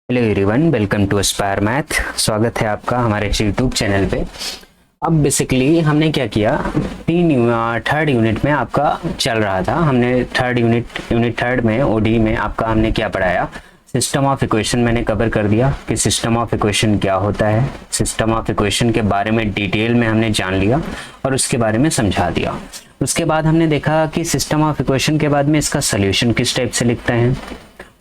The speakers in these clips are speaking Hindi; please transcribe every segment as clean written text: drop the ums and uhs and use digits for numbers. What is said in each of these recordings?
Hello everyone, welcome to Aspire Math. स्वागत है आपका हमारे यूट्यूब चैनल पे। अब बेसिकली हमने क्या किया, थर्ड यूनिट में आपका चल रहा था। हमने यूनिट थर्ड में ओडी में आपका हमने क्या पढ़ाया, सिस्टम ऑफ इक्वेशन मैंने कवर कर दिया कि सिस्टम ऑफ इक्वेशन क्या होता है। सिस्टम ऑफ इक्वेशन के बारे में डिटेल में हमने जान लिया और उसके बारे में समझा दिया। उसके बाद हमने देखा कि सिस्टम ऑफ इक्वेशन के बाद में इसका सोल्यूशन किस टाइप से लिखते हैं,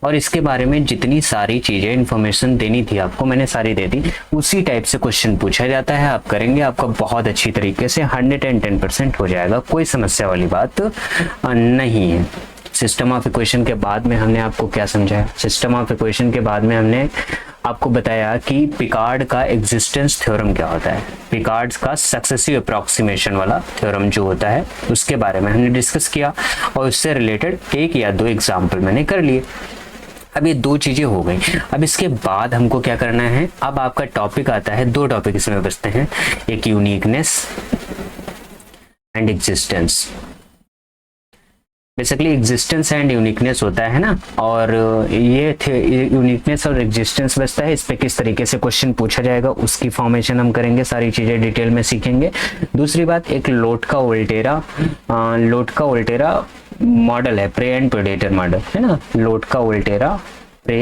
और इसके बारे में जितनी सारी चीज़ें इन्फॉर्मेशन देनी थी आपको मैंने सारी दे दी। उसी टाइप से क्वेश्चन पूछा जाता है, आप करेंगे आपका बहुत अच्छी तरीके से 110% हो जाएगा, कोई समस्या वाली बात नहीं है। सिस्टम ऑफ इक्वेशन के बाद में हमने आपको क्या समझाया, सिस्टम ऑफ इक्वेशन के बाद में हमने आपको बताया कि पिकार्ड का एग्जिस्टेंस थ्योरम क्या होता है। पिकार्ड का सक्सेसिव अप्रॉक्सीमेशन वाला थ्योरम जो होता है उसके बारे में हमने डिस्कस किया, और उससे रिलेटेड एक या दो एग्जाम्पल मैंने कर लिए। अब ये दो चीजें हो गई। अब इसके बाद हमको क्या करना है, अब आपका टॉपिक आता है, दो टॉपिक इसमें बचते हैं, एक uniqueness and existence. Basically existence and uniqueness होता है ना, और ये यूनिकनेस और एग्जिस्टेंस बचता है। इस पे किस तरीके से क्वेश्चन पूछा जाएगा उसकी फॉर्मेशन हम करेंगे, सारी चीजें डिटेल में सीखेंगे। दूसरी बात, एक लोट का उल्टेरा मॉडल है, प्रे एंड प्रेडेटर मॉडल है ना, लोट का उल्टेरा प्रे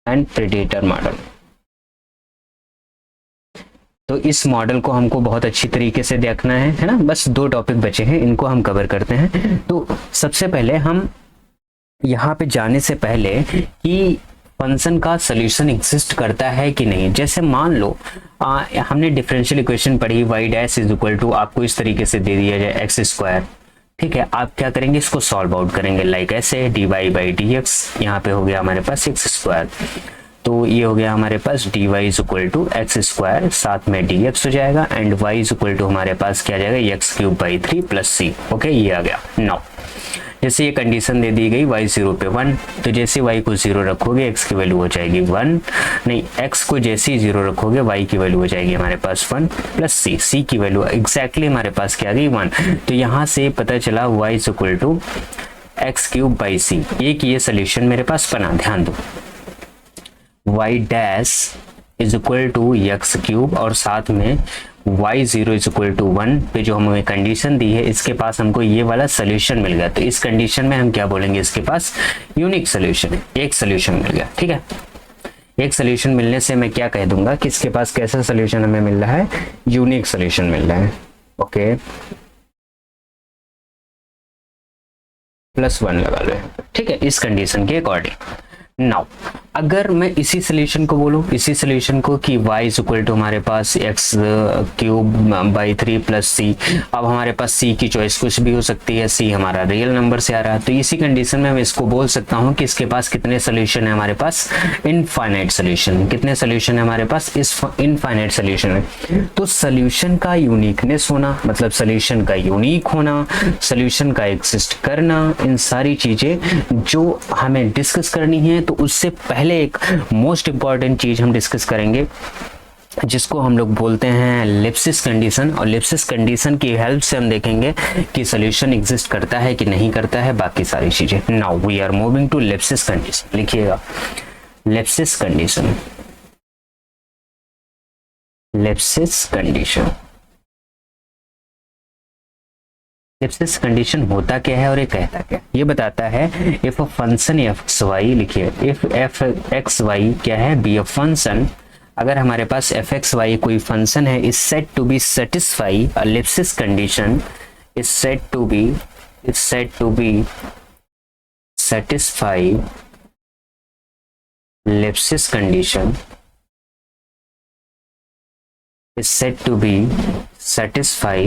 एंड प्रेडेटर मॉडल। तो इस मॉडल को हमको बहुत अच्छी तरीके से देखना है ना। बस दो टॉपिक बचे हैं, इनको हम कवर करते हैं। तो सबसे पहले हम यहाँ पे जाने से पहले कि फंक्शन का सोल्यूशन एग्जिस्ट करता है कि नहीं, जैसे मान लो हमने डिफरेंशियल इक्वेशन पढ़ी, y dash is equal to आपको इस तरीके से दे दिया जाए एक्स स्क्वायर, ठीक है। आप क्या करेंगे, इसको सॉल्व आउट करेंगे, लाइक ऐसे dy बाई डी एक्स, यहाँ पे हो गया हमारे पास एक्स स्क्वायर, तो ये हो गया हमारे पास dy is equal to x square, साथ में dx हो जाएगा, and y is equal to हमारे पास क्या जाएगा, x cube by 3 plus c. Okay, ये आ गया। नाउ जैसे ये कंडीशन दे दी गई y 0 पे 1, तो जैसे y को 0 रखोगे x की वैल्यू हो जाएगी 1, नहीं x को जैसे ही 0 रखोगे y की वैल्यू हो जाएगी हमारे पास 1 प्लस c की वैल्यू एग्जैक्टली हमारे पास क्या आ गई 1। तो यहाँ से पता चला y is equal to x cube by C. एक ये सोल्यूशन मेरे पास बना, ध्यान दो, y dash is equal to x cube और साथ में y0 इज इक्वल टू 1 पे जो हमें कंडीशन दी है, इसके पास हमको ये वाला सोल्यूशन मिल गया। तो इस कंडीशन में हम क्या बोलेंगे, इसके पास यूनिक सोल्यूशन है, एक सोल्यूशन मिल गया। ठीक है, एक सोल्यूशन मिलने से मैं क्या कह दूंगा कि इसके पास कैसा सोल्यूशन हमें मिल रहा है, यूनिक सोल्यूशन मिल रहा है। ओके, +1 लगा लो, ठीक है, इस कंडीशन के अकॉर्डिंग। नाउ अगर मैं इसी सोल्यूशन को बोलूं, इसी सोल्यूशन को कि y इज इक्वल टू हमारे पास एक्स क्यूब बाई 3 प्लस सी, अब हमारे पास c की चॉइस कुछ भी हो सकती है, c हमारा रियल नंबर से आ रहा है, तो इसी कंडीशन में मैं इसको बोल सकता हूं कि इसके पास कितने सोल्यूशन है, हमारे पास इनफाइनाइट सोल्यूशन। कितने सोल्यूशन है हमारे पास, इस इनफाइनाइट सोल्यूशन है। तो सोल्यूशन का यूनिकनेस होना मतलब सोल्यूशन का यूनिक होना, सोल्यूशन का एग्जिस्ट करना, इन सारी चीजें जो हमें डिस्कस करनी है। तो उससे पहले एक मोस्ट इंपॉर्टेंट चीज हम डिस्कस करेंगे जिसको हम लोग बोलते हैं लिप्सिस कंडीशन, और लिप्सिस कंडीशन की हेल्प से हम देखेंगे कि सॉल्यूशन एग्जिस्ट करता है कि नहीं करता है, बाकी सारी चीजें। Now we are moving to Lipschitz condition. लिखिएगा Lipschitz condition, Lipschitz condition. Lipschitz condition होता क्या है और ये कहता क्या, ये बताता है if a function x y, लिखिए इफ एफ एक्स वाई क्या है, बी अ फंक्शन, अगर हमारे पास एफ एक्स वाई कोई फंक्शन है, is set to be satisfy a Lipschitz condition, is set to be satisfy Lipschitz condition, is said to be satisfy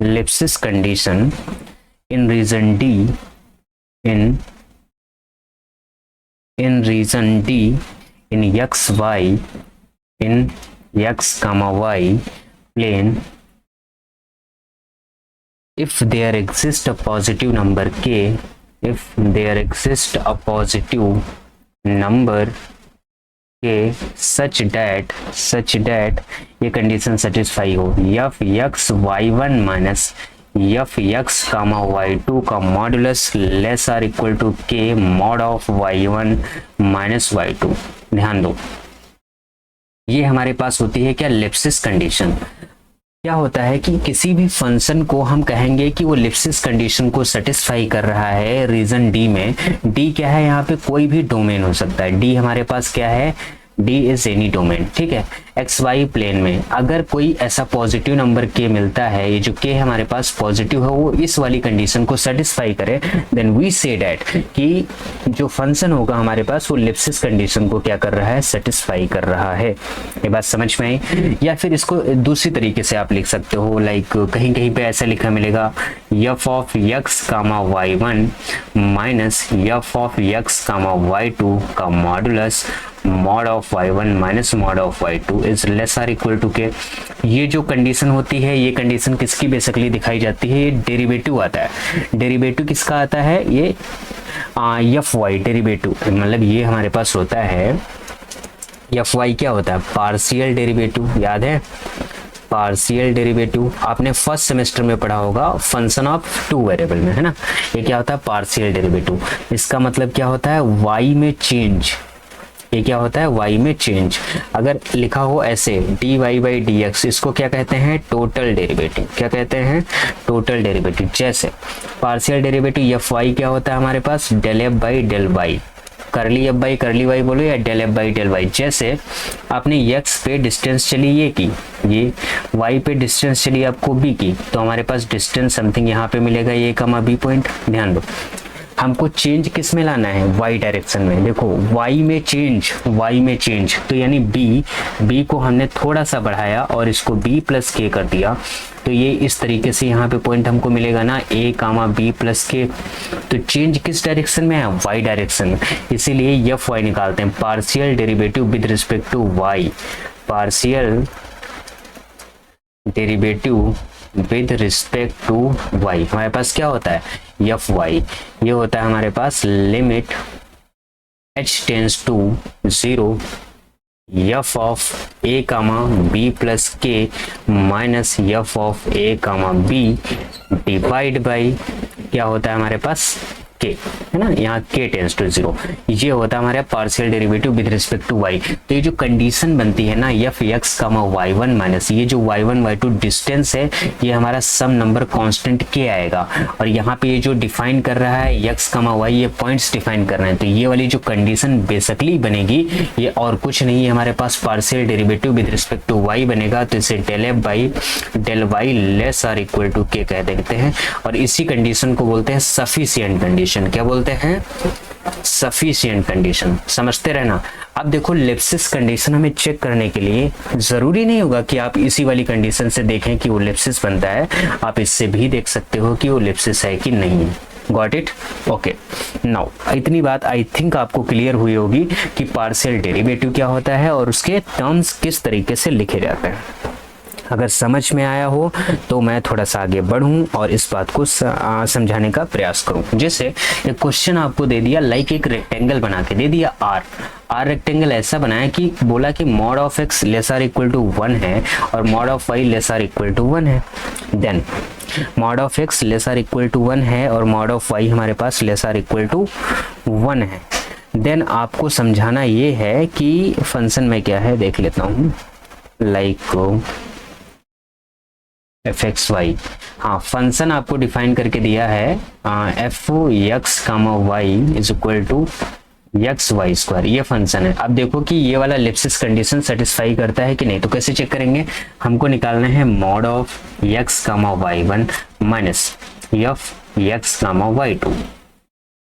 Lipschitz condition in region D, in region D in x y, in x comma y plane, if there exists a positive number k, if there exists a positive number k such that ये कंडीशन सेटिस्फाई हो, f x y 1 minus f x comma y two का modulus less or equal to k mod of y one minus y two. ध्यान दो, ये हमारे पास होती है क्या, लिप्सिस कंडीशन। क्या होता है कि किसी भी फंक्शन को हम कहेंगे कि वो लिप्सिस कंडीशन को सेटिस्फाई कर रहा है रीजन डी में। डी क्या है, यहाँ पे कोई भी डोमेन हो सकता है। डी हमारे पास क्या है, डी इज एनी डोमेन, ठीक है। एक्स वाई प्लेन में अगर कोई ऐसा पॉजिटिव नंबर के मिलता है, ये जो के हमारे पास पॉजिटिव है, वो इस वाली कंडीशन को सेटिस्फाई करे, देन वी से डैट कि जो फंक्शन होगा हमारे पास वो लिप्सिस कंडीशन को क्या कर रहा है, सेटिस्फाई कर रहा है। ये बात समझ में आई। या फिर इसको दूसरी तरीके से आप लिख सकते हो, लाइक कहीं कहीं पे ऐसा लिखा मिलेगा, f of x comma y one minus f of x comma y two का modulus mod of y one minus mod of y two is less or equal to k. ये जो कंडीशन होती है, ये कंडीशन किसकी बेसिकली दिखाई जाती है, ये डेरिवेटिव आता है। डेरिवेटिव किसका आता है, ये एफ वाई डेरिवेटिव, मतलब ये हमारे पास होता है एफ वाई क्या होता है, पार्शियल डेरिवेटिव। याद है पार्शियल डेरिवेटिव, आपने फर्स्ट सेमेस्टर में पढ़ा होगा फंक्शन ऑफ टू वेरिएबल में, है ना। ये क्या होता है, पार्शियल डेरिवेटिव। इसका मतलब क्या होता है, वाई में चेंज। ये क्या होता है, वाई में चेंज। अगर लिखा हो ऐसे d y by d x, इसको क्या कहते हैं, टोटल डेरिवेटिव। क्या कहते हैं, टोटल डेरिवेटिव। जैसे पार्शियल डेरिवेटिव एफ वाई क्या होता है हमारे पास, del f by del y, curly f by curly y बोलो या del f by del y. जैसे आपने एक्स पे डिस्टेंस चली ये की, ये वाई पे डिस्टेंस चली आपको बी की, तो हमारे पास डिस्टेंस समथिंग यहाँ पे मिलेगा ए कमा बी पॉइंट। ध्यान दो, हमको चेंज किस में लाना है, वाई डायरेक्शन में। देखो वाई में चेंज, वाई में चेंज, तो यानी बी को हमने थोड़ा सा बढ़ाया और इसको बी प्लस के कर दिया, तो ये इस तरीके से यहाँ पे पॉइंट हमको मिलेगा ना, ए कामा बी प्लस के। तो चेंज किस डायरेक्शन में है, वाई डायरेक्शन में, इसीलिए एफ वाई निकालते हैं, partial derivative with respect to y. Partial derivative with respect to y हमारे पास क्या होता है, एफ वाई। ये होता है हमारे पास limit h tends to 0 f of a comma b plus k minus f of a comma b divide by क्या होता है हमारे पास, के, है ना। यहाँ के टेंस टू 0, ये होता है हमारे partial derivative with respect to y. तो ये जो कंडीशन बनती है ना, f x comma y one minus, ये जो y one y two distance है, ये हमारा सम नंबर कांस्टेंट के आएगा। और यहाँ पे ये जो डिफाइन कर रहा है एक्स कामा वाई, ये पॉइंट्स डिफाइन कर रहे हैं। तो ये वाली जो कंडीशन बेसिकली बनेगी, ये और कुछ नहीं है, हमारे पास partial derivative with respect to y बनेगा। तो इसे del f by del y less or equal to k कह देते हैं। और इसी कंडीशन को बोलते हैं सफिशिएंट कंडीशन। क्या बोलते हैं, सफिशिएंट कंडीशन। समझते रहना। अब देखो लिप्सिस कंडीशन हमें चेक करने के लिए जरूरी नहीं होगा कि आप इसी वाली कंडीशन से देखें कि वो लिप्सिस बनता है, आप इससे भी देख सकते हो कि वो लिप्सिस है कि नहीं है। Got it, okay. नाउ इतनी बात आई थिंक आपको क्लियर हुई होगी कि पार्शियल डेरिवेटिव क्या होता है और उसके टर्म्स किस तरीके से लिखे जाते हैं। अगर समझ में आया हो तो मैं थोड़ा सा आगे बढ़ूं और इस बात को समझाने का प्रयास करूं। जैसे एक क्वेश्चन आपको दे दिया, लाइक एक रेक्टेंगल बना के दे दिया आर रेक्टेंगल ऐसा बनाया कि बोला कि mod of x less or equal to 1 है और mod of y less or equal to 1 है। Then mod of x less or equal to 1 है और मॉड ऑफ वाई हमारे पास लेस आर इक्वल टू 1 है। देन आपको समझाना ये है कि फंक्शन में क्या है, देख लेता हूँ, लाइक एफ एक्स वाई। हाँ, फंक्शन आपको डिफाइन करके दिया है f x comma y is equal to x y square, ये फंक्शन है। अब देखो कि ये वाला लिप्सिस कंडीशन सेटिस्फाई करता है कि नहीं। तो कैसे चेक करेंगे, हमको निकालना है mod of x comma y one minus f x comma y two.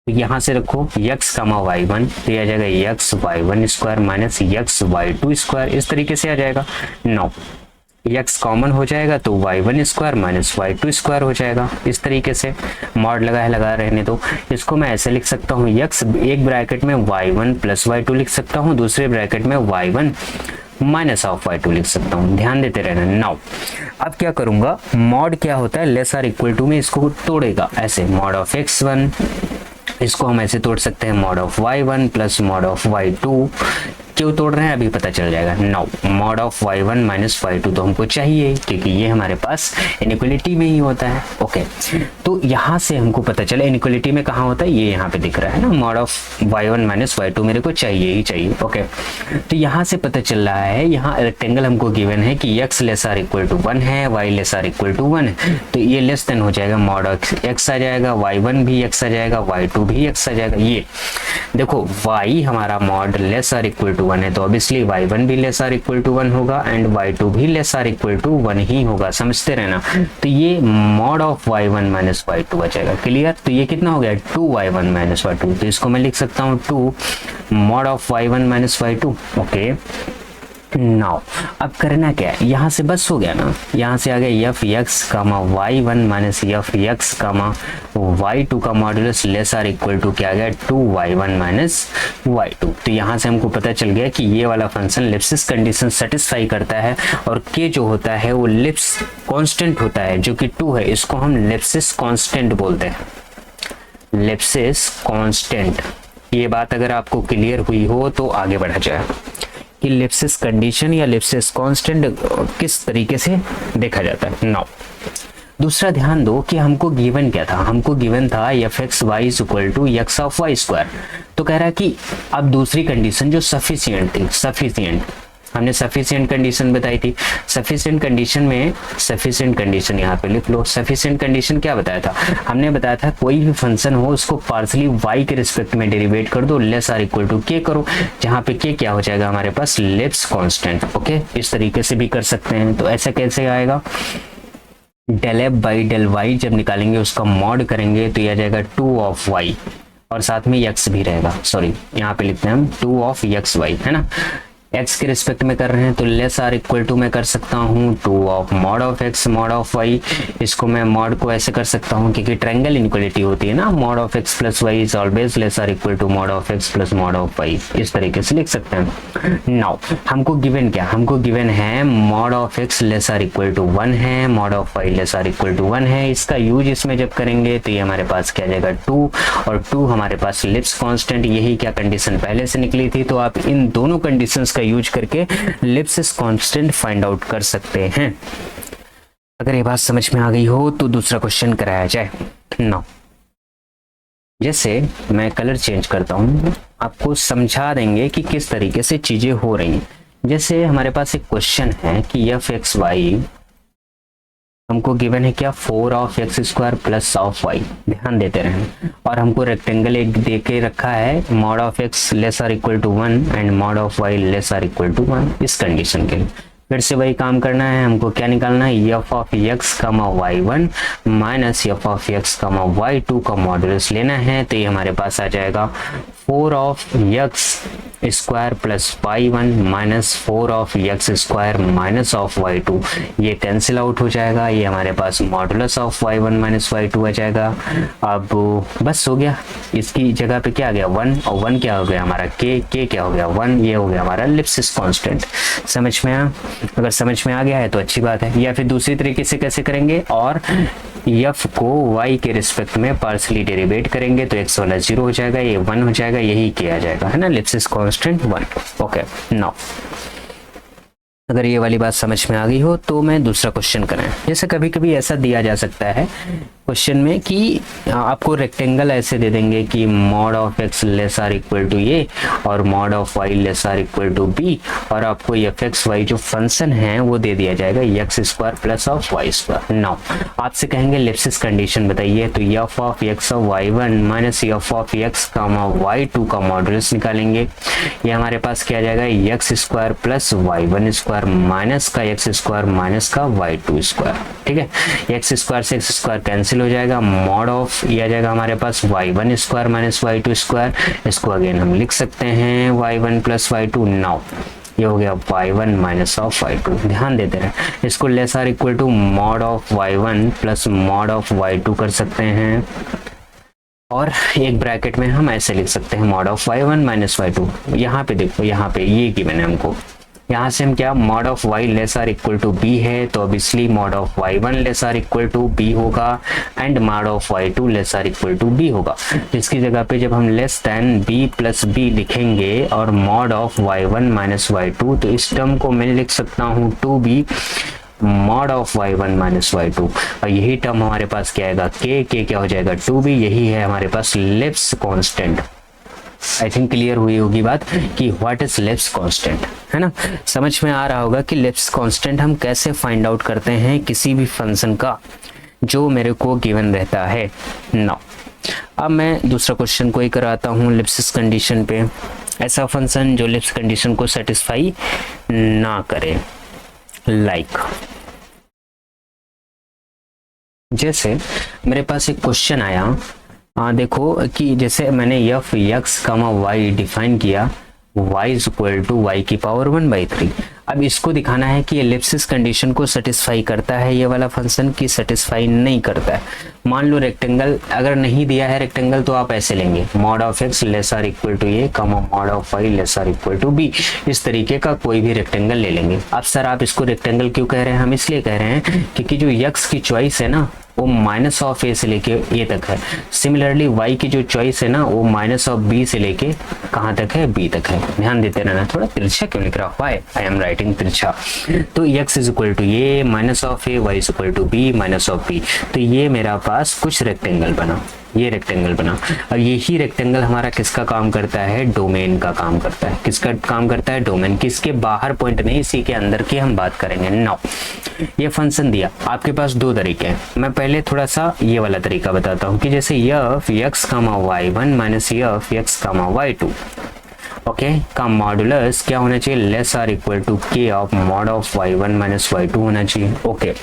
यहाँ से रखो एक्स कामा वाई वन, तो आ जाएगा x y one square minus x y two square, इस तरीके से आ जाएगा। नौ एक्स कॉमन हो जाएगा तो y one square minus y two square हो जाएगा, इस तरीके से। मॉड लगा है, लगा रहने दो। इसको मैं ऐसे लिख सकता हूँ, एक्स एक ब्रैकेट में y one plus y two लिख सकता हूँ, दूसरे ब्रैकेट में y one minus of y two लिख सकता हूँ। ध्यान देते रहना। नाउ अब क्या करूंगा, मॉड क्या होता है, लेस आर इक्वल टू में इसको तोड़ेगा ऐसे, मॉड ऑफ एक्स वन, इसको हम ऐसे तोड़ सकते हैं mod of y one plus mod of y two क्यों तोड़ रहे हैं अभी पता चल जाएगा। Now mod of y1 minus y2 तो हमको चाहिए क्योंकि ये हमारे पास इनइक्वालिटी में ही होता है। ओके, तो यहाँ से हमको पता चला इनइक्वालिटी में कहाँ होता है, ये यहाँ पे दिख रहा है ना, mod of y1 minus y2 मेरे को चाहिए ही चाहिए। ओके, तो यहाँ से पता चल रहा है, यहाँ रेक्टेंगल हमको गिवन है कि x less or equal to 1 है, y less or equal to 1 है, तो ये लेस देन हो जाएगा, मॉड x आ जाएगा, y1 भी x आ जाएगा, y2 भी x आ जाएगा। ये देखो y हमारा mod less or equal to 1 है तो ऑब्वियसली y1 भी लेस आर इक्वल टू 1 होगा एंड y2 भी लेस आर इक्वल टू 1 ही होगा, समझते रहना। तो ये mod of y1 minus y2 आ जाएगा। क्लियर? तो ये कितना हो गया 2y1 माइनस y2, तो इसको मैं लिख सकता हूँ 2 mod of y1 minus y2। Okay, now अब करना क्या है, यहाँ से बस हो गया ना, यहाँ से आ गया f x comma y1 minus f x comma y2 का modulus less or equal to क्या आ गया 2y1 माइनस y2। तो यहाँ से हमको पता चल गया कि ये वाला फंक्शन लिप्सिस कंडीशन सेटिस्फाई करता है और के जो होता है वो लिप्स कांस्टेंट होता है जो कि 2 है, इसको हम लिप्सिस कांस्टेंट बोलते हैं, लिप्सिस कांस्टेंट। ये बात अगर आपको क्लियर हुई हो तो आगे बढ़ा जाए कि लिप्सिस कंडीशन या लिप्सिस कांस्टेंट किस तरीके से देखा जाता है। नाउ दूसरा ध्यान दो कि हमको गिवन क्या था, हमको गिवन था f x y is equal to x of y square. तो कह रहा है कि अब दूसरी कंडीशन जो सफिशिएंट थी, सफिशिएंट हमने सफिशिएंट कंडीशन बताई थी, सफिशिएंट कंडीशन में सफिशिएंट कंडीशन यहाँ पे लिख लो। सफिशिएंट कंडीशन क्या बताया था, हमने बताया था कोई भी फंक्शन हो उसको पार्शियली y के रिस्पेक्ट में डेरिवेट कर दो, लेस आर इक्वल टू के करो, जहाँ पे के क्या हो जाएगा हमारे पास लिप्स कांस्टेंट। ओके, इस तरीके से भी कर सकते हैं। तो ऐसा कैसे आएगा, del f by del y जब निकालेंगे उसका मॉड करेंगे तो यह आ जाएगा 2 ऑफ y और साथ में x भी रहेगा, सॉरी यहाँ पे लिखते हैं हम 2 ऑफ एक्स वाई, है ना, x के रिस्पेक्ट में कर रहे हैं तो लेस आर इक्वल टू मैं कर सकता हूँ 2 of mod of x mod of y। इसको मैं मॉड को ऐसे कर सकता हूँ क्योंकि ट्रायंगल इनइक्वालिटी होती है ना, mod of x plus y is always less or equal to mod of x plus mod of y, इस तरीके से लिख सकते हैं। नाउ हमको गिवन क्या, हमको गिवन है mod of x less or equal to 1 है, mod of y less or equal to 1 है। इसका यूज इसमें जब करेंगे तो ये हमारे पास क्या जाएगा 2 और 2 हमारे पास लिप्स कांस्टेंट, यही क्या कंडीशन पहले से निकली थी। तो आप इन दोनों कंडीशंस का यूज करके लिप्सिस कांस्टेंट फाइंड आउट कर सकते हैं। अगर ये बात समझ में आ गई हो तो दूसरा क्वेश्चन कराया जाए। नाउ जैसे मैं कलर चेंज करता हूं, आपको समझा देंगे कि किस तरीके से चीजें हो रही हैं। जैसे हमारे पास एक क्वेश्चन है कि एफ एक्स वाई हमको गिवन है क्या 4 of x square plus of y, ध्यान देते रहें, और हमको रेक्टेंगल एक दे के रखा है mod of x less or equal to 1 and mod of y less or equal to 1। इस कंडीशन के लिए फिर से वही काम करना है, हमको क्या निकालना है f of x comma y 1 minus f of x comma y 2 का मॉडुलस लेना है। तो ये हमारे पास आ जाएगा 4 of x square plus y 1 minus 4 of x square minus of y 2, ये कैंसिल आउट हो जाएगा, ये हमारे पास modulus of y 1 minus y 2 आ जाएगा। अब बस हो गया, इसकी जगह पे क्या आ गया 1 और 1 क्या हो गया हमारा के क्या हो गया 1, ये हो गया हमारा लिप्सिस कांस्टेंट। समझ में आया? अगर समझ में आ गया है तो अच्छी बात है। या फिर दूसरी तरीके से कैसे करेंगे, और f को y के रिस्पेक्ट में पार्शियली डेरिवेट करेंगे तो x वाला 0 हो जाएगा, ये 1 हो जाएगा, यही किया जाएगा, है ना, लिप्सिस कांस्टेंट 1। ओके, नाउ अगर ये वाली बात समझ में आ गई हो तो मैं दूसरा क्वेश्चन करें। जैसे कभी कभी ऐसा दिया जा सकता है क्वेश्चन में कि आपको रेक्टेंगल ऐसे दे देंगे कि mod of x less or equal to a और mod of y less or equal to b, और आपको एफ एक्स वाई जो फंक्शन है वो दे दिया जाएगा x square plus of y square. Now आपसे कहेंगे लिप्सिस कंडीशन बताइए, तो f of x of y 1 minus f of x comma y 2 का मॉडुलस निकालेंगे। ये हमारे पास क्या आ जाएगा x square plus y 1 square minus का एक्स स्क्वायर माइनस का वाई 2 स्क्वायर। ठीक है, एक्स स्क्वायर से एक्स स्क्वायर कैंसिल हो जाएगा, मॉड ऑफ ये आ जाएगा हमारे पास y 1 square minus y 2 square. इसको अगेन हम लिख सकते हैं वाई 1 प्लस वाई 2। नाउ ये हो गया y1 माइनस ऑफ y2, ध्यान देते रहे। इसको less or equal to mod of y1 plus mod of y2 कर सकते हैं, और एक ब्रैकेट में हम ऐसे लिख सकते हैं mod of y1 minus y2। यहाँ पे देखो, यहाँ पे ये गिवन है हमको, यहाँ से हम क्या mod of y less or equal to b है, तो obviously mod of y1 less or equal to b होगा and mod of y2 less or equal to b होगा। जिसकी जगह पे जब हम less than b plus b लिखेंगे और mod of y1 minus y2, तो इस टर्म को मैं लिख सकता हूँ 2b mod of y1 minus y2, और यही टर्म हमारे पास क्या आएगा k क्या हो जाएगा 2b। यही है हमारे पास Lipschitz constant. I think clear हुई होगी बात कि व्हाट इज लेप्स कांस्टेंट, है ना। समझ में आ रहा होगा कि लेप्स कांस्टेंट हम कैसे फाइंड आउट करते हैं किसी भी फंक्शन का जो मेरे को गिवन रहता है। नाउ अब मैं दूसरा क्वेश्चन को ही कराता हूँ लिप्सिस कंडीशन पे। ऐसा फंक्शन जो लिप्स कंडीशन को सेटिस्फाई ना करे, लाइक जैसे मेरे पास एक क्वेश्चन आया, देखो कि जैसे मैंने f x comma y define किया, y is equal to y की पावर 1/3। अब इसको दिखाना है कि एलिप्सिस कंडीशन को सेटिस्फाई करता है ये वाला फंक्शन की सेटिस्फाई नहीं करता है। मान लो रेक्टेंगल अगर नहीं दिया है रेक्टेंगल, तो आप ऐसे लेंगे mod of x less or equal to a comma mod of y less or equal to b. इस तरीके का कोई भी रेक्टेंगल ले लेंगे। अब सर आप इसको रेक्टेंगल क्यों कह रहे हैं? हम इसलिए कह रहे हैं क्योंकि जो एक्स की चॉइस है ना वो माइनस ऑफ ए से लेके ए तक है। सिमिलरली वाई की जो चॉइस है ना वो माइनस ऑफ बी से लेके कहाँ तक है? बी तक है। ध्यान देते रहना। थोड़ा तिरछा क्यों लिख रहा? वाई आई एम राइटिंग तिरछा। तो x is equal to a minus of a, y is equal to b minus of b. तो ये मेरा पास कुछ रेक्टेंगल बना, ये रेक्टेंगल बना। और यही रेक्टेंगल हमारा किसका काम करता है? डोमेन का काम करता है। किसका काम करता है? डोमेन। किसके बाहर पॉइंट नहीं, इसी के अंदर की हम बात करेंगे। नाउ ये फंक्शन दिया, आपके पास दो तरीके हैं। मैं पहले थोड़ा सा ये वाला तरीका बताता हूँ कि जैसे F x comma y1 minus f x comma y2 okay का मॉडुलस क्या होना चाहिए? लेस आर इक्वल टू के of mod of y1 minus y2 होना चाहिए। ओके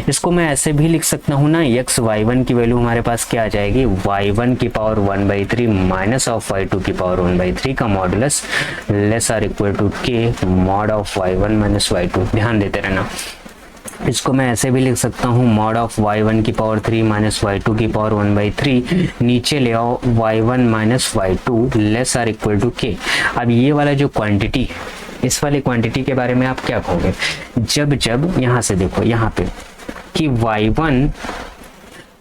इसको मैं ऐसे भी लिख सकता हूँ ना, एक्स y1 की वैल्यू हमारे पास क्या आ जाएगी? y1 की पावर 1/3 माइनस ऑफ y2 की पावर 1/3 का modulus less or equal to k mod of y1 minus y2। ध्यान देते रहना। इसको मैं ऐसे भी लिख सकता हूँ मॉड ऑफ y1 की पावर 3 माइनस y2 की पावर 1/3, नीचे ले आओ y1 minus y2 less or equal to k. अब ये वाला जो क्वांटिटी, इस वाली क्वांटिटी के बारे में आप क्या कहोगे? जब जब यहाँ से देखो यहाँ पे कि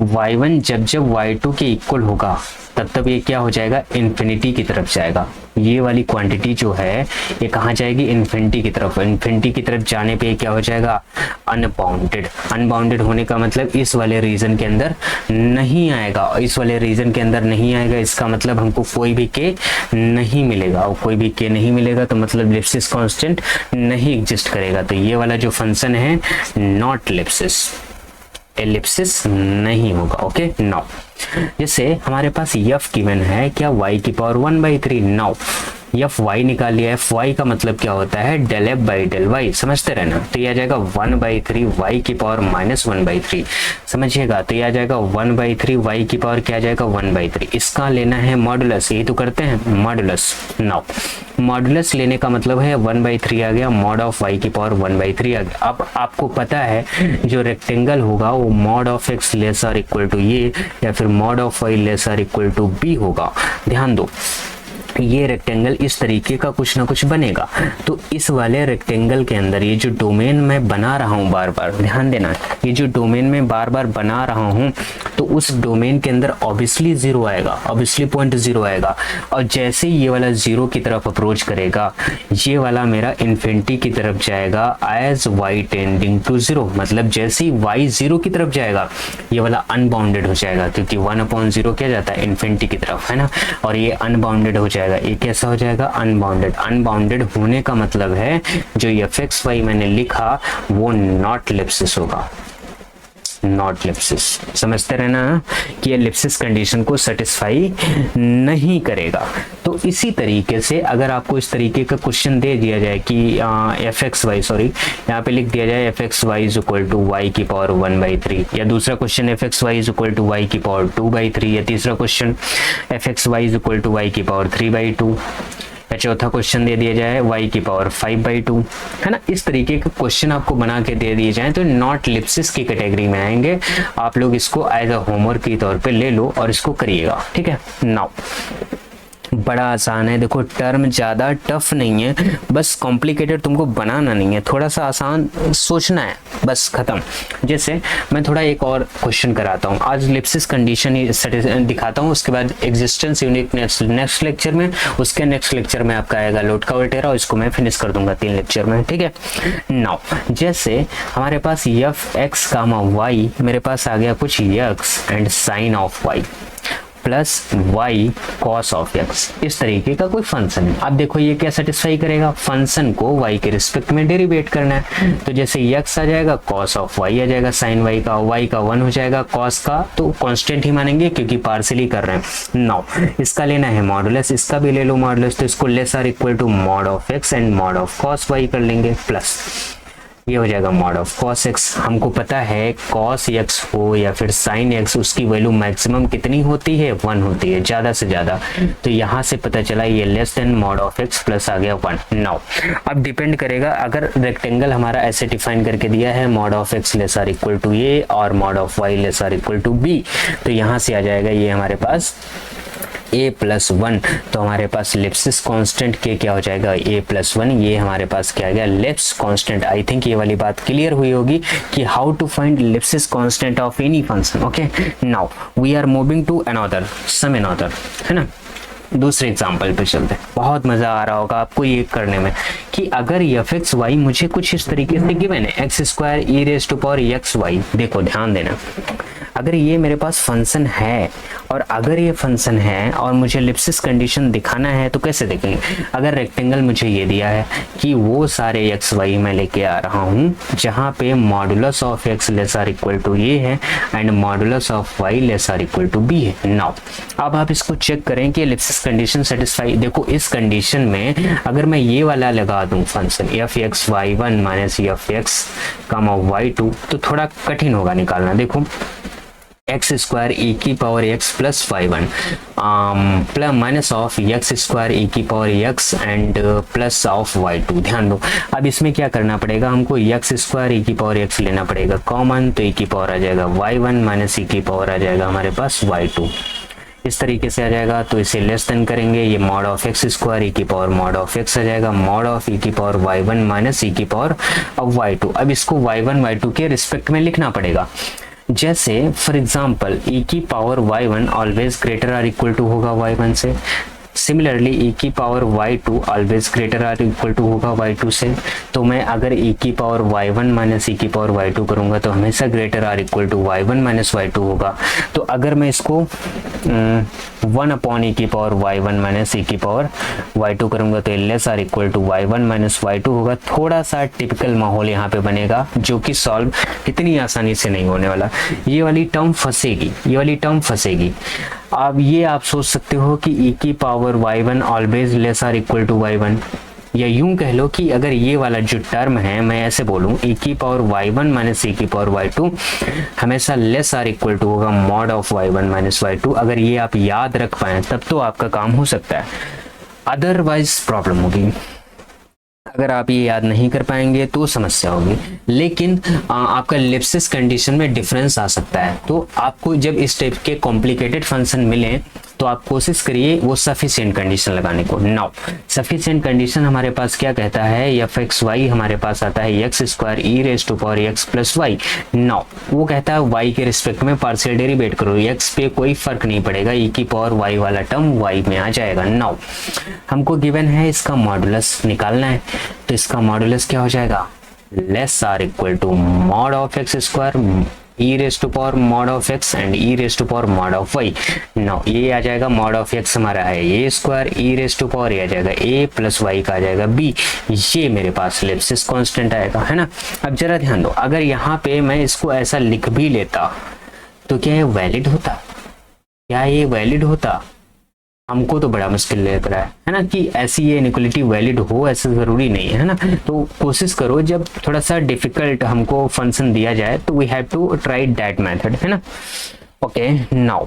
y1 जब जब y2 के इक्वल होगा तब तब ये क्या हो जाएगा? इन्फिनिटी की तरफ जाएगा। ये वाली क्वांटिटी जो है ये कहाँ जाएगी? इन्फिनिटी की तरफ। इन्फिनिटी की तरफ जाने पे क्या हो जाएगा? अनबाउंडेड। अनबाउंडेड होने का मतलब इस वाले रीजन के अंदर नहीं आएगा। इस वाले रीजन के अंदर नहीं आएगा, इसका मतलब हमको कोई भी के नहीं मिलेगा। और कोई भी के नहीं मिलेगा तो मतलब लिप्सिस कांस्टेंट नहीं एग्जिस्ट करेगा। तो ये वाला जो फंक्शन है नॉट लिप्सिस, एलिप्सिस नहीं होगा। ओके नाउ जैसे हमारे पास एफ गिवन है क्या? y की पावर 1/3। नाउ एफ वाई निकाल लिया। एफ वाई का मतलब क्या होता है? Del f by del y. समझते रहना। तो ये आ जाएगा 1/3 वाई की पावर माइनस 1/3। समझिएगा। तो ये आ जाएगा 1/3 वाई की पावर क्या आ जाएगा? 1/3। इसका लेना है मॉडुलस, यही तो करते हैं मॉडुलस। नाउ मॉडुलस लेने का मतलब है 1/3 आ गया, मॉड ऑफ वाई की पावर 1/3 आ गया। अब आपको पता है जो रेक्टेंगल होगा वो mod of x less or equal to ये या फिर mod of y less or equal to b होगा। ध्यान दो ये रेक्टेंगल इस तरीके का कुछ ना कुछ बनेगा। तो इस वाले रेक्टेंगल के अंदर ये जो डोमेन मैं बना रहा हूँ बार बार, ध्यान देना, ये जो डोमेन में बार बार बना रहा हूँ तो उस डोमेन के अंदर ऑब्वियसली जीरो आएगा, ऑब्वियसली पॉइंट जीरो आएगा। और जैसे ही ये वाला जीरो की तरफ अप्रोच करेगा ये वाला मेरा इन्फिनिटी की तरफ जाएगा as y tending to zero. मतलब जैसे ही वाई जीरो की तरफ जाएगा ये वाला अनबाउंडेड हो जाएगा, क्योंकि 1/0 क्या जाता है? इन्फिनिटी की तरफ, है ना। और ये अनबाउंडेड हो जाएगा। ये कैसा हो जाएगा? अनबाउंडेड। अनबाउंडेड होने का मतलब है जो fx y मैंने लिखा वो नॉट लिप्सिस होगा, नॉट लिप्सिस। समझते रहना कि ये लिप्सिस कंडीशन को सेटिस्फाई नहीं करेगा। तो इसी तरीके से अगर आपको इस तरीके का क्वेश्चन दे दिया जाए कि fx y, सॉरी यहाँ पे लिख दिया जाए fx y is equal to y की पावर 1/3, या दूसरा question fx y is equal to y की पावर 2/3, या तीसरा question fx y is equal to y की पावर 3/2, या चौथा क्वेश्चन दे दिया जाए y की पावर 5/2, है ना। इस तरीके के क्वेश्चन आपको बना के दे दिए जाए तो नॉट लिप्सिस की कैटेगरी में आएंगे। आप लोग इसको एज अ होमवर्क के तौर पे ले लो और इसको करिएगा, ठीक है। नाउ बड़ा आसान है। देखो टर्म ज़्यादा टफ नहीं है, बस कॉम्प्लिकेटेड तुमको बनाना नहीं है, थोड़ा सा आसान सोचना है, बस खत्म। जैसे मैं थोड़ा एक और क्वेश्चन कराता हूँ, आज लिप्सिस कंडीशन ही दिखाता हूँ, उसके बाद एग्जिस्टेंस यूनिट नेक्स्ट लेक्चर में, उसके नेक्स्ट लेक्चर में आपका आएगा लोड का वोल्टेरा, इसको मैं फिनिश कर दूंगा 3 लेक्चर में, ठीक है। नाउ जैसे हमारे पास एफ एक्स कामा वाई, मेरे पास आ गया कुछ x and sine of y plus y cos of x, इस तरीके का कोई फंक्शन है। अब देखो ये क्या सेटिस्फाई करेगा, फंक्शन को वाई के रिस्पेक्ट में डेरिवेट करना है, तो जैसे एक्स आ जाएगा, कॉस ऑफ वाई आ जाएगा, साइन वाई का 1 हो जाएगा, कॉस का तो कांस्टेंट ही मानेंगे क्योंकि पार्शियली कर रहे हैं। नाउ इसका लेना है मॉडुलस, इसका भी ले लो मॉडुलस, तो इसको less or equal to mod of x and mod of cos y कर लेंगे, प्लस ये हो जाएगा मॉड ऑफ कॉस एक्स। हमको पता है कॉस एक्स हो या फिर साइन एक्स, उसकी वैल्यू मैक्सिमम कितनी होती है, 1 होती है ज़्यादा से ज़्यादा, तो यहाँ से पता चला ये less than mod of x plus आ गया 1। नाउ अब डिपेंड करेगा, अगर रेक्टेंगल हमारा ऐसे डिफाइन करके दिया है mod of x less or equal to a और mod of y less or equal to b, तो यहाँ से आ जाएगा ये हमारे पास a+1, तो हमारे पास लिप्सिस कांस्टेंट के क्या हो जाएगा a+1, ये हमारे पास क्या आ गया लिप्स कांस्टेंट। आई थिंक ये वाली बात क्लियर हुई होगी कि how to find Lipschitz constant of any function. Okay, now we are moving to another है ना, दूसरे एग्जाम्पल पे चलते हैं। बहुत मजा आ रहा होगा आपको ये करने में कि अगर एफ एक्स वाई मुझे कुछ इस तरीके से गिवन है, x² देखो ध्यान देना, अगर ये मेरे पास फंक्शन है और अगर ये फंक्शन है और मुझे लिप्सिस कंडीशन दिखाना है तो कैसे देखेंगे। अगर रेक्टेंगल मुझे ये दिया है कि वो सारे एक्स वाई मैं लेके आ रहा हूँ जहाँ पे modulus of x less or equal to ये है and modulus of y less or equal to b है। नाउ अब आप इसको चेक करें कि लिप्सिस कंडीशन सेटिस्फाई। देखो इस कंडीशन में अगर मैं ये वाला लगा दूं function f x y one minus f x comma y two, तो थोड़ा कठिन होगा निकालना। देखो x² e की पावर x plus y1 plus minus of x² e की पावर x and plus of y2। ध्यान दो, अब इसमें क्या करना पड़ेगा, हमको x² e की पावर x लेना पड़ेगा कॉमन, तो e की पावर आ जाएगा y1 माइनस e की पावर आ जाएगा हमारे पास y2, इस तरीके से आ जाएगा। तो इसे लेस देन करेंगे, ये मॉड ऑफ x² e की पावर मॉड ऑफ x आ जाएगा, मॉड ऑफ e की पावर y1 माइनस e की पावर ऑफ y2। अब इसको y1 y2 के रिस्पेक्ट में लिखना पड़ेगा। जैसे फॉर एग्जाम्पल e की पावर y1 always greater or equal to होगा y1 से, सिमिलरली e की पावर y2 always greater or equal to होगा y2 से। तो मैं अगर e की पावर y1 माइनस e की पावर y2 करूंगा तो हमेशा greater or equal to y1 minus y2 होगा। तो अगर मैं इसको 1 अपॉन e की पावर y1 माइनस e की पावर y2 करूंगा तो less or equal to y1 minus y2 होगा। थोड़ा सा टिपिकल माहौल यहाँ पे बनेगा जो कि सॉल्व इतनी आसानी से नहीं होने वाला, ये वाली टर्म फंसेगी, अब ये आप सोच सकते हो कि e की पावर y1 always less or equal to y1, या यूं कह लो कि अगर ये वाला जो टर्म है मैं ऐसे बोलूं e की पावर y1 माइनस e की पावर y2 हमेशा लेस आर इक्वल टू होगा mod of y1 minus y2। अगर ये आप याद रख पाए तब तो आपका काम हो सकता है, अदरवाइज प्रॉब्लम होगी। अगर आप ये याद नहीं कर पाएंगे तो समस्या होगी। लेकिन आपका लिप्सिस कंडीशन में डिफरेंस आ सकता है, तो आपको जब इस टाइप के कॉम्प्लिकेटेड फंक्शन मिले तो आप कोशिश करिए वो सफिशिएंट कंडीशन लगाने को। नाउ सफिशिएंट कंडीशन हमारे पास क्या कहता है, एफ एक्स वाई हमारे पास आता है x² e raise to power x plus y. Now वो कहता है y के रिस्पेक्ट में पार्शियल डेरिवेट करो, x पे कोई फर्क नहीं पड़ेगा, e की पावर y वाला टर्म y में आ जाएगा। नाउ हमको गिवन है इसका मॉडुलस निकालना है, तो इसका मॉडुलस क्या हो जाएगा, less or equal to mod of x² e raise to power mod of x and e raise to power mod of y। Now ये आ जाएगा मॉड ऑफ x हमारा है a² e raise to power ये आ जाएगा a प्लस y का आ जाएगा b, ये मेरे पास लिप्सिस कांस्टेंट आएगा, है ना। अब जरा ध्यान दो, अगर यहाँ पे मैं इसको ऐसा लिख भी लेता तो क्या ये वैलिड होता, हमको तो बड़ा मुश्किल लग रहा है ना, कि ऐसी ये इनइक्वालिटी वैलिड हो, ऐसा ज़रूरी नहीं है ना। तो कोशिश करो जब थोड़ा सा डिफिकल्ट हमको फंक्शन दिया जाए तो we have to try that method, है ना। ओके, नाउ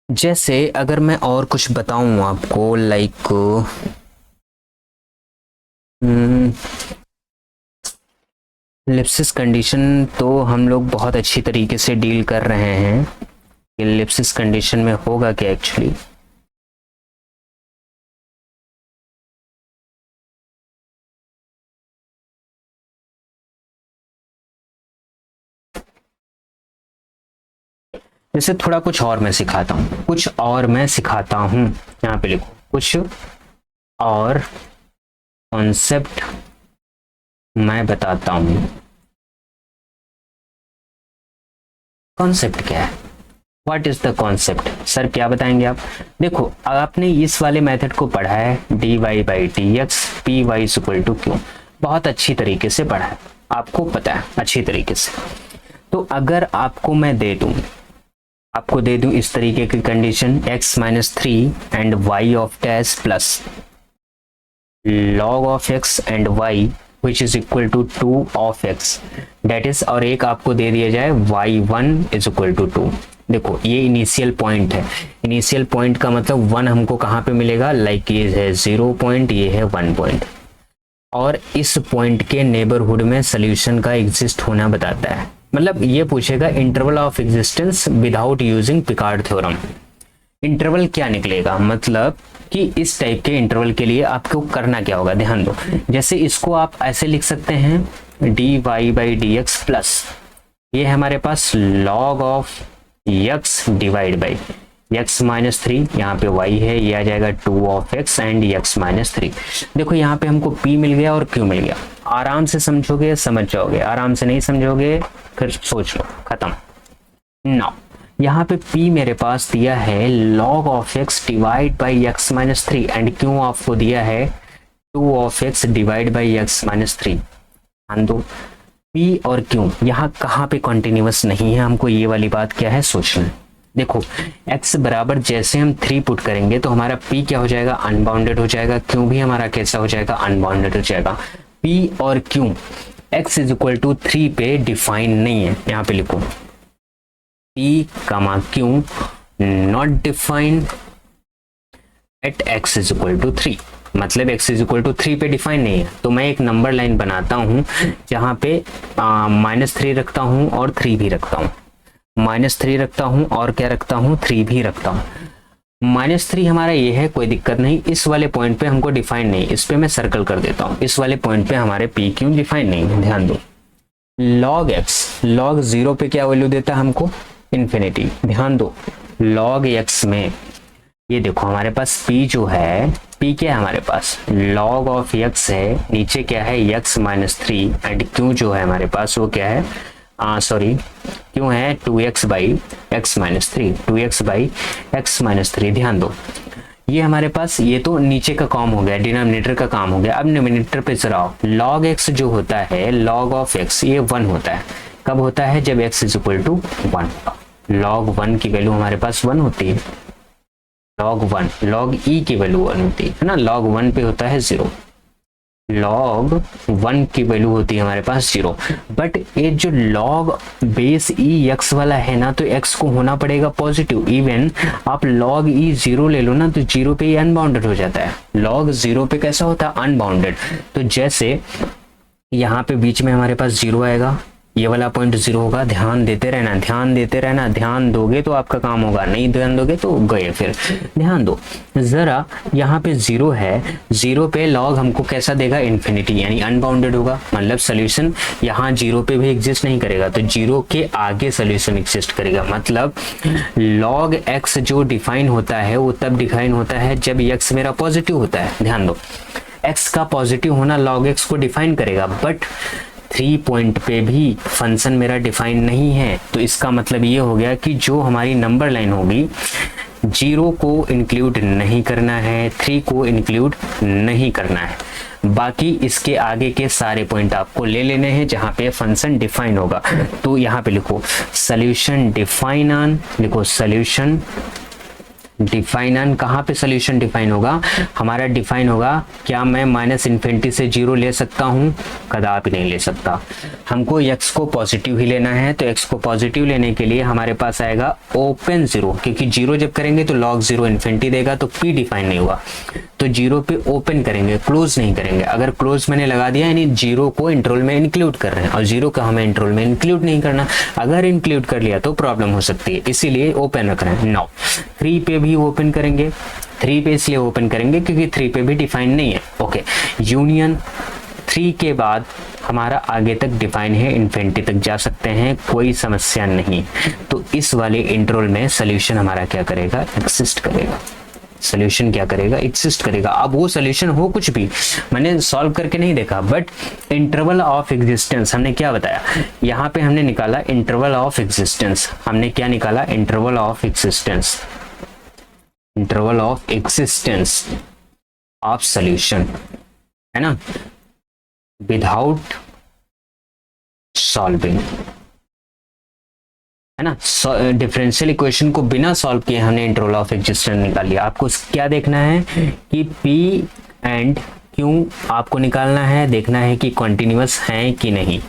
जैसे अगर मैं और कुछ बताऊं आपको, लाइक लिप्सिस कंडीशन तो हम लोग बहुत अच्छी तरीके से डील कर रहे हैं। लिप्सिस कंडीशन में होगा क्या एक्चुअली, जैसे थोड़ा कुछ और मैं सिखाता हूँ, कुछ और मैं सिखाता हूँ, यहाँ पे लिखो कुछ और कॉन्सेप्ट मैं बताता हूँ। कॉन्सेप्ट क्या है? What is the concept? Sir क्या बताएंगे आप? देखो आपने इस वाले मेथड को पढ़ा है, dy by d x p y equal to q, बहुत अच्छी तरीके से पढ़ा है, आपको पता है अच्छी तरीके से। तो अगर आपको मैं दे दूं इस तरीके की condition x minus 3 and y of dash plus log of x and y which is equal to 2 of x, that is, और एक आपको दे दिया जाए y1 इज इक्वल टू 2। देखो ये इनिशियल पॉइंट है, इनिशियल पॉइंट का मतलब 1 हमको कहाँ पे मिलेगा, लाइक ये है 0 पॉइंट, ये है 1 पॉइंट, और इस पॉइंट के नेबरहुड में सोल्यूशन का एग्जिस्ट होना बताता है। मतलब ये पूछेगा interval of existence without using Picard theorem. Interval क्या निकलेगा, मतलब कि इस टाइप के इंटरवल के लिए आपको करना क्या होगा, ध्यान दो। जैसे इसको आप ऐसे लिख सकते हैं dy by d x plus, ये है हमारे पास log of x divide by x minus 3, यहाँ पे y है, ये आ जाएगा 2 of x and x minus 3। देखो यहाँ पे हमको p मिल गया और q मिल गया। आराम से समझोगे समझ जाओगे, आराम से नहीं समझोगे फिर सोच लो, खत्म। नाउ यहाँ पे p मेरे पास दिया है log of x divide by x minus 3 and q आपको दिया है 2 of x divide by x minus 3। ध्यान दो p और q यहाँ कहाँ पे कॉन्टिन्यूअस नहीं है, हमको ये वाली बात क्या है सोचना। देखो x बराबर जैसे हम 3 पुट करेंगे तो हमारा p क्या हो जाएगा, अनबाउंडेड हो जाएगा, q भी हमारा कैसा हो जाएगा, अनबाउंडेड हो जाएगा। p और q x is equal to 3 पे डिफाइन नहीं है, यहाँ पे लिखो p comma q not defined at x is equal to 3, मतलब x इज इक्वल टू 3 पे डिफाइन नहीं है। तो मैं एक नंबर लाइन बनाता हूँ जहाँ पे -3 रखता हूँ और 3 भी रखता हूँ, -3 रखता हूँ और क्या रखता हूँ, 3 भी रखता हूँ। -3 हमारा ये है, कोई दिक्कत नहीं, इस वाले पॉइंट पे हमको डिफाइन नहीं, इस पे मैं सर्कल कर देता हूँ, इस वाले पॉइंट पे हमारे p क्यों डिफाइन नहीं है। ध्यान दो log x, log 0 पे क्या वैल्यू देता है हमको, इन्फिनिटी। ध्यान दो log x में ये देखो हमारे पास p जो है, p क्या है हमारे पास, log ऑफ x है, नीचे क्या है x माइनस 3 एंड q जो है हमारे पास वो क्या है, सॉरी क्यों है 2x by x minus 3, 2x by x minus 3। ध्यान दो ये हमारे पास, ये तो नीचे का काम हो गया, डिनोमिनेटर का काम हो गया। अब न्यूमरेटर पे चलाओ, log x जो होता है, log ऑफ x ये 1 होता है, कब होता है, जब x is equal to 1। log 1 की वैल्यू हमारे पास 1 होती है, log 1, log e की वैल्यू 1 होती है ना, log 1 पे होता है 0, log 1 की वैल्यू होती है हमारे पास 0। बट ये जो log बेस e x वाला है ना, तो x को होना पड़ेगा पॉजिटिव। इवन आप log e 0 ले लो ना, तो 0 पे ये अनबाउंडेड हो जाता है, log 0 पे कैसा होता है, अनबाउंडेड। तो जैसे यहाँ पे बीच में हमारे पास 0 आएगा, ये वाला पॉइंट 0 होगा, ध्यान देते रहना, ध्यान देते रहना, ध्यान दोगे तो आपका काम होगा, नहीं ध्यान दोगे तो गए। फिर ध्यान दो जरा, यहाँ पे 0 है, 0 पे log हमको कैसा देगा, इन्फिनिटी, यानी अनबाउंडेड होगा, मतलब सोल्यूशन यहाँ 0 पे भी एग्जिस्ट नहीं करेगा, तो 0 के आगे सोल्यूशन एग्जिस्ट करेगा। मतलब log x जो डिफाइन होता है वो तब डिफाइन होता है जब x मेरा पॉजिटिव होता है। ध्यान दो x का पॉजिटिव होना log x को डिफाइन करेगा, बट 3 पॉइंट पे भी फंक्शन मेरा डिफाइन नहीं है, तो इसका मतलब ये हो गया कि जो हमारी नंबर लाइन होगी 0 को इंक्लूड नहीं करना है, 3 को इंक्लूड नहीं करना है, बाकी इसके आगे के सारे पॉइंट आपको ले लेने हैं जहाँ पे फंक्शन डिफाइन होगा। तो यहाँ पे लिखो सोल्यूशन डिफाइन ऑन, लिखो सोल्यूशन डिफाइन ऑन, कहाँ पे सोल्यूशन डिफाइन होगा हमारा, डिफाइन होगा क्या मैं -इन्फिनिटी से 0 ले सकता हूँ, कदापि नहीं ले सकता। हमको x को पॉजिटिव ही लेना है, तो x को पॉजिटिव लेने के लिए हमारे पास आएगा ओपन 0, क्योंकि 0 जब करेंगे तो log 0 इन्फिनिटी देगा, तो p डिफाइन नहीं हुआ, तो 0 पे ओपन करेंगे, क्लोज नहीं करेंगे। अगर क्लोज मैंने लगा दिया यानी 0 को इंटरवल में इंक्लूड कर रहे हैं, और 0 का हमें इंटरवल में इंक्लूड नहीं करना, अगर इंक्लूड कर लिया तो प्रॉब्लम हो सकती है, इसीलिए ओपन रख रहे हैं। नाउ 3 पे भी ओपन करेंगे, 3 पे इसलिए ओपन करेंगे क्योंकि 3 पे भी डिफाइन नहीं है। ओके, यूनियन 3 के बाद हमारा आगे तक डिफाइन है, इन्फिनिटी तक जा सकते हैं, कोई समस्या नहीं। तो इस वाले इंटरवल में सोल्यूशन हमारा क्या करेगा, एग्जिस्ट करेगा। सोल्यूशन क्या करेगा, एग्जिस्ट करेगा। अब वो सोल्यूशन हो कुछ भी, मैंने सॉल्व करके नहीं देखा, बट इंटरवल ऑफ एग्जिस्टेंस हमने क्या बताया, यहाँ पे हमने निकाला इंटरवल ऑफ एग्जिस्टेंस। हमने क्या निकाला, interval of existence, interval of existence of solution, है ना, विदाउट सॉल्विंग, है ना। डिफरेंशियल इक्वेशन को बिना सॉल्व किए हमने इंटरवल ऑफ एग्जिस्टेंस निकाल लिया। आपको क्या देखना है कि P एंड Q आपको निकालना है, देखना है कि कॉन्टिन्यूअस है कि नहीं,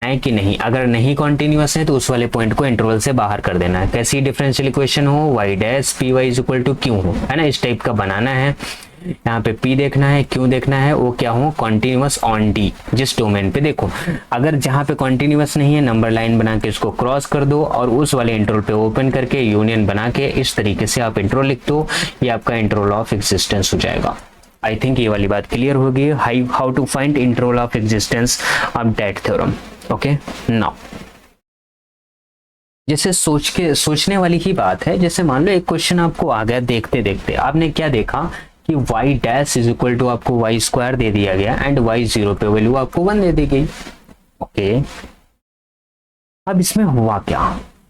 है कि नहीं। अगर नहीं कॉन्टिन्यूअस है तो उस वाले पॉइंट को इंटरवल से बाहर कर देना है। कैसी डिफरेंशियल इक्वेशन हो, y dash p y is equal to q हो, है ना, इस टाइप का बनाना है। यहाँ पे P देखना है, Q देखना है, वो क्या हो, कॉन्टिन्यूअस ऑन D, जिस डोमेन पे देखो। अगर जहाँ पे कॉन्टिन्यूअस नहीं है, नंबर लाइन बना के इसको क्रॉस कर दो और उस वाले इंटरवल पे ओपन करके यूनियन बना के इस तरीके से आप इंटरवल लिख दो, ये आपका इंटरवल ऑफ एग्जिस्टेंस हो जाएगा। आई थिंक ये वाली बात क्लियर होगी, how to find interval of existence of that theorem. Okay, now जैसे सोचने वाली ही बात है। जैसे मान लो एक क्वेश्चन आपको आ गया, देखते देखते आपने क्या देखा कि y dash is equal to आपको y स्क्वायर दे दिया गया एंड y 0 पे वैल्यू आपको 1 दे दी गई। ओके, अब इसमें हुआ क्या,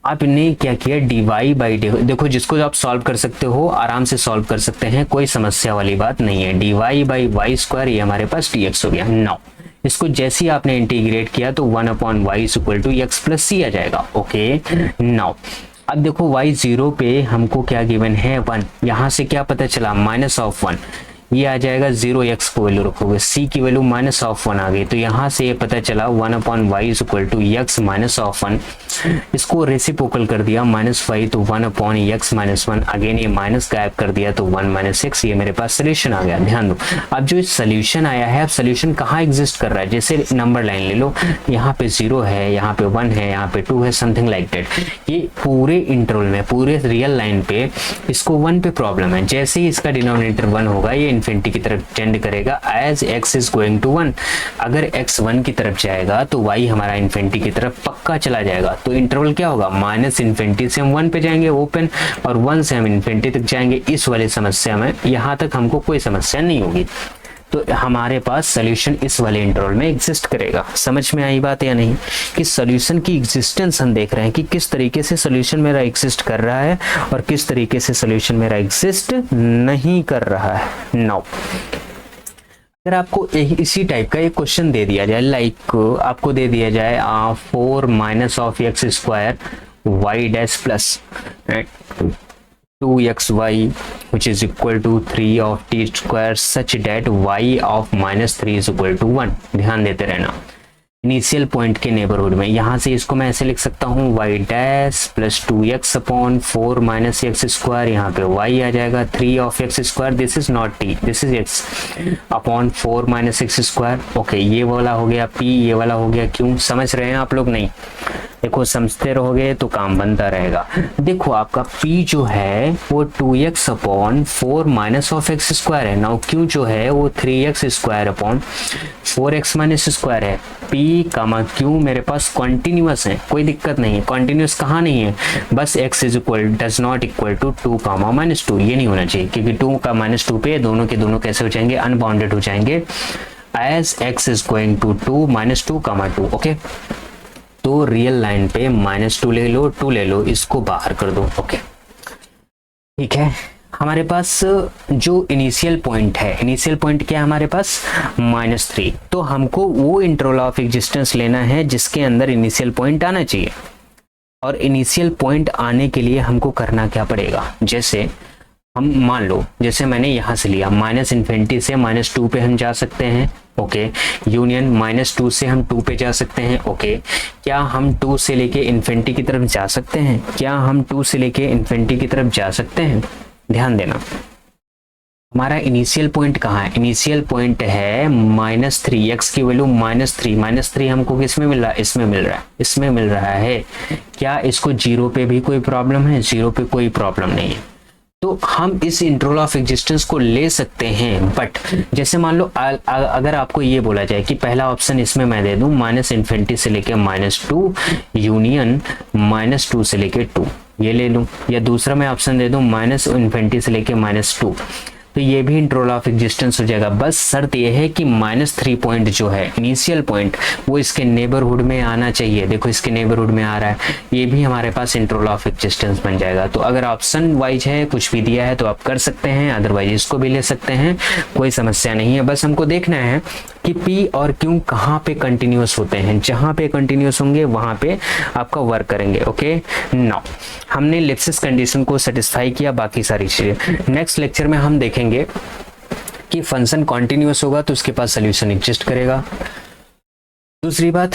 आपने क्या किया, dy बाई डी, देखो जिसको आप सॉल्व कर सकते हो आराम से सॉल्व कर सकते हैं, कोई समस्या वाली बात नहीं है। dy बाई वाई स्क्वायर ये हमारे पास dx हो गया। नाउ इसको जैसे ही आपने इंटीग्रेट किया तो 1 upon y is equal to x plus C आ जाएगा। ओके, नाउ अब देखो y 0 पे हमको क्या गिवन है, 1। यहाँ से क्या पता चला, माइनस ऑफ 1, ये आ जाएगा 0x को वैल्यू रखोगे, c की वैल्यू माइनस ऑफ 1 आ गई, तो यहाँ से ये पता चला 1 upon y is equal to x minus of 1। इसको रेसिप्रोकल कर दिया माइनस वाई, तो 1 अपॉन एक्स माइनस 1, अगेन ये माइनस गायब कर दिया तो 1 माइनस एक्स, ये मेरे पास सोल्यूशन आ गया। ध्यान दो, अब जो सोल्यूशन आया है, अब सोल्यूशन कहाँ एग्जिस्ट कर रहा है, जैसे नंबर लाइन ले लो, यहाँ पे 0 है, यहाँ पे 1 है, यहाँ पे 2 है, समथिंग लाइक दैट। ये पूरे इंटरवल में, पूरे रियल लाइन पे इसको 1 पे प्रॉब्लम है। जैसे ही इसका डिनोमिनेटर 1 होगा, ये इन्फिनिटी की तरफ टेंड करेगा as x is going to 1। अगर x 1 की तरफ जाएगा तो y हमारा इन्फिनिटी की तरफ पक्का चला जाएगा। तो इंटरवल क्या होगा, माइनस इन्फिनिटी से हम 1 पे जाएंगे ओपन, और 1 से हम इन्फिनिटी तक जाएंगे। इस वाले समस्या में यहाँ तक हमको कोई समस्या नहीं होगी, तो हमारे पास सोल्यूशन इस वाले इंटरवल में एग्जिस्ट करेगा। समझ में आई बात या नहीं, कि सोल्यूशन की एग्जिस्टेंस हम देख रहे हैं कि किस तरीके से सोल्यूशन मेरा एग्जिस्ट कर रहा है और किस तरीके से सोल्यूशन मेरा एग्जिस्ट नहीं कर रहा है। नाउ अगर आपको इसी टाइप का एक क्वेश्चन दे दिया जाए, लाइक आपको दे दिया जाए 4 minus of x square y dash plus 2xy which is equal to 3 of t square such that y of minus 3 is equal to 1। ध्यान देते रहना इनिशियल पॉइंट के नेबरहुड में। यहाँ से इसको मैं ऐसे लिख सकता हूँ y dash plus 2x upon 4 minus x square, यहाँ पे y आ जाएगा 3 of x square, this is not t, this is x upon 4 minus x square. Okay, ये वाला हो गया p, ये वाला हो गया q। समझ रहे हैं आप लोग, नहीं देखो समझते रहोगे तो काम बनता रहेगा। देखो आपका p जो है वो 2x upon 4 minus of x square है, नाउ q जो है वो 3x square upon 4x minus square है। p कामा q मेरे पास कॉन्टिन्यूअस है, कोई दिक्कत नहीं है। कॉन्टिन्यूअस कहाँ नहीं है, बस x is equal does not equal to 2 comma minus 2, ये नहीं होना चाहिए, क्योंकि 2 का माइनस 2 पे दोनों के दोनों कैसे हो जाएंगे, अनबाउंडेड हो जाएंगे, as x is going to 2 minus 2 comma 2। Okay, तो रियल लाइन पे -2 ले लो, 2 ले लो, इसको बाहर कर दो। ओके, ठीक है। हमारे पास जो इनिशियल पॉइंट है, इनिशियल पॉइंट क्या है हमारे पास, -3। तो हमको वो इंटरवल ऑफ एग्जिस्टेंस लेना है जिसके अंदर इनिशियल पॉइंट आना चाहिए। और इनिशियल पॉइंट आने के लिए हमको करना क्या पड़ेगा, जैसे हम मान लो जैसे मैंने यहाँ से लिया माइनस इन्फिनिटी से -2 पे हम जा सकते हैं। ओके, यूनियन -2 से हम 2 पे जा सकते हैं। ओके, क्या हम 2 से लेके इन्फिनिटी की तरफ जा सकते हैं, क्या हम 2 से लेके इन्फिनिटी की तरफ जा सकते हैं। ध्यान देना, हमारा इनिशियल पॉइंट कहाँ है, इनिशियल पॉइंट है -3, x की वैल्यू -3 हमको किस में मिल रहा है, इसमें मिल रहा है, इसमें मिल रहा है। क्या इसको 0 पे भी कोई प्रॉब्लम है, 0 पे कोई प्रॉब्लम नहीं है। तो हम इस इंटरवल ऑफ एग्जिस्टेंस को ले सकते हैं। बट जैसे मान लो अगर आपको ये बोला जाए कि पहला ऑप्शन इसमें मैं दे दूं -∞ से लेके -2 यूनियन -2 से लेके 2, ये ले लूं, या दूसरा मैं ऑप्शन दे दूं -∞ से लेके -2, तो ये भी इंटरवल ऑफ एग्जिस्टेंस हो जाएगा। बस शर्त ये है कि -3 पॉइंट जो है इनिशियल पॉइंट वो इसके नेबरहुड में आना चाहिए। देखो इसके नेबरहुड में आ रहा है, ये भी हमारे पास इंटरवल ऑफ एग्जिस्टेंस बन जाएगा। तो अगर ऑप्शन वाइज है कुछ भी दिया है तो आप कर सकते हैं, अदरवाइज इसको भी ले सकते हैं, कोई समस्या नहीं है। बस हमको देखना है कि P और Q कहाँ पे कंटिन्यूस होते हैं, जहाँ पे कंटिन्यूस होंगे वहाँ पे आपका वर्क करेंगे। ओके, नाउ हमने इलिप्सिस कंडीशन को सेटिस्फाई किया, बाकी सारी चीजें नेक्स्ट लेक्चर में हम देखेंगे कि फंक्शन कॉन्टिन्यूस होगा तो उसके पास सोल्यूशन एग्जिस्ट करेगा। दूसरी बात,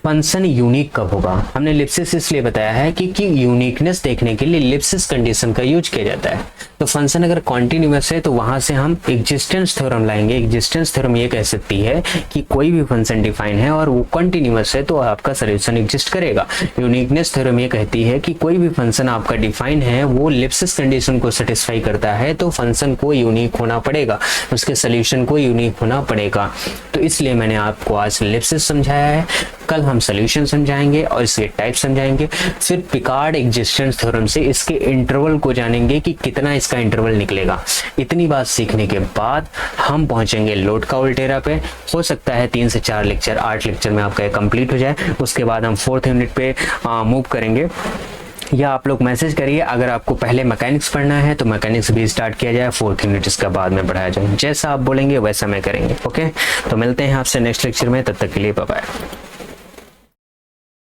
फंक्शन यूनिक कब होगा। हमने इलिप्सिस इसलिए बताया है कि यूनिकनेस देखने के लिए इलिप्सिस कंडीशन का यूज किया जाता है। तो फंक्शन अगर कॉन्टिन्यूस है तो वहां से हम एग्जिस्टेंस थ्योरम लाएंगे। एग्जिस्टेंस थ्योरम ये कह सकती है कि कोई भी फंक्शन डिफाइन है और वो कॉन्टिन्यूस है तो आपका सोल्यूशन एग्जिस्ट करेगा। यूनिकनेस थ्योरम ये कहती है कि कोई भी फंक्शन आपका डिफाइन है वो इलिप्सिस कंडीशन को सेटिस्फाई करता है तो फंक्शन को यूनिक होना पड़ेगा, उसके सोल्यूशन को यूनिक होना पड़ेगा। तो इसलिए मैंने आपको आज इलिप्सिस समझाया है, कल हम सोल्यूशन समझाएंगे और इसके टाइप समझाएंगे, फिर पिकार्ड एग्जिस्टेंस थ्योरम से इसके इंटरवल को जानेंगे कि कितना इसका इंटरवल निकलेगा। इतनी बात सीखने के बाद हम पहुंचेंगे लोड का उल्टेरा पे। हो सकता है 3 से 4 लेक्चर 8 लेक्चर में आपका कंप्लीट हो जाए, उसके बाद हम 4th यूनिट पे मूव करेंगे। या आप लोग मैसेज करिए, अगर आपको पहले मैकेनिक्स पढ़ना है तो मैकेनिक्स भी स्टार्ट किया जाए, 4th यूनिट इसका बाद में बढ़ाया जाए, जैसा आप बोलेंगे वैसा मैं करेंगे। ओके, तो मिलते हैं आपसे नेक्स्ट लेक्चर में, तब तक के लिए बाय बाय।